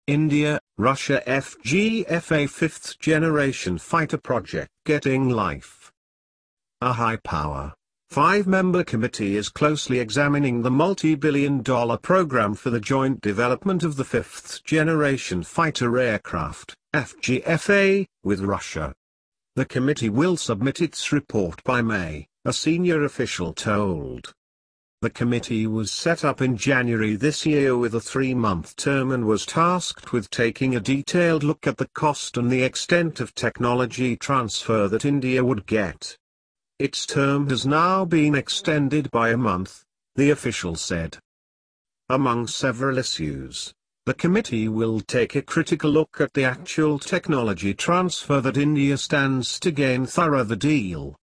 India, Russia FGFA 5th generation fighter project getting life. A high-power, 5-member committee is closely examining the multi-billion-dollar program for the joint development of the 5th generation fighter aircraft, FGFA, with Russia. The committee will submit its report by May, a senior official told. The committee was set up in January this year with a 3-month term and was tasked with taking a detailed look at the cost and the extent of technology transfer that India would get. Its term has now been extended by a month, the official said. Among several issues, the committee will take a critical look at the actual technology transfer that India stands to gain through the deal.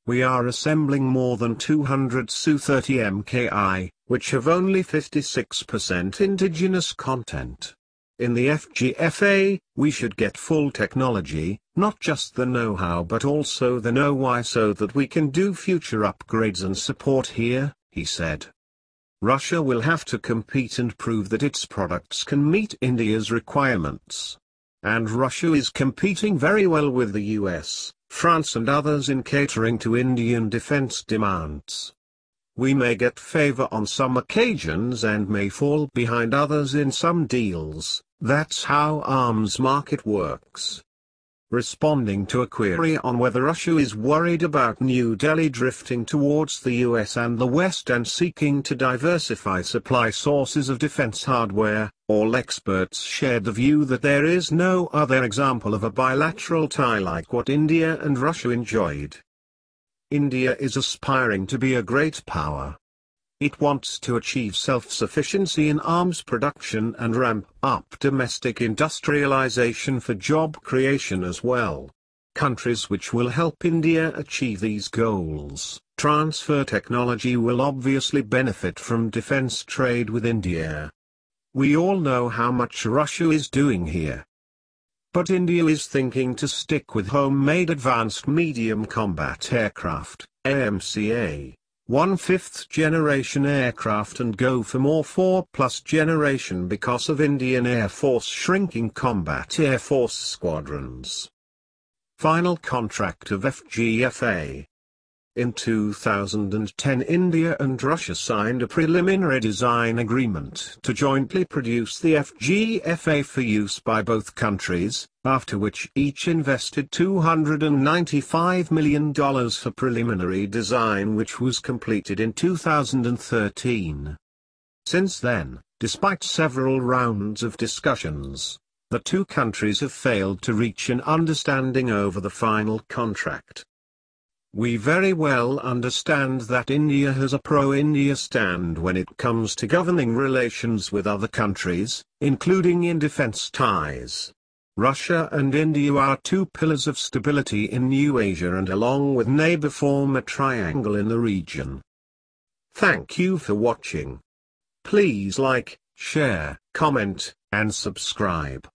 We are assembling more than 200 Su-30 Mki, which have only 56% indigenous content. In the FGFA, we should get full technology, not just the know-how but also the know-why so that we can do future upgrades and support here, he said. Russia will have to compete and prove that its products can meet India's requirements. And Russia is competing very well with the US, France and others in catering to Indian defense demands. We may get favor on some occasions and may fall behind others in some deals, that's how arms market works. Responding to a query on whether Russia is worried about New Delhi drifting towards the US and the West and seeking to diversify supply sources of defense hardware, all experts shared the view that there is no other example of a bilateral tie like what India and Russia enjoyed. India is aspiring to be a great power. It wants to achieve self-sufficiency in arms production and ramp up domestic industrialization for job creation as well. Countries which will help India achieve these goals, transfer technology, will obviously benefit from defense trade with India. We all know how much Russia is doing here. But India is thinking to stick with homemade Advanced Medium Combat Aircraft, AMCA. 1/5th generation aircraft and go for more 4+ generation because of Indian Air Force shrinking combat Air Force squadrons. Final contract of FGFA. In 2010 India and Russia signed a preliminary design agreement to jointly produce the FGFA for use by both countries, after which each invested $295 million for preliminary design, which was completed in 2013. Since then, despite several rounds of discussions, the two countries have failed to reach an understanding over the final contract. We very well understand that India has a pro-India stand when it comes to governing relations with other countries, including in defense ties. Russia and India are two pillars of stability in New Asia and along with neighbor form a triangle in the region. Thank you for watching. Please like, share, comment, and subscribe.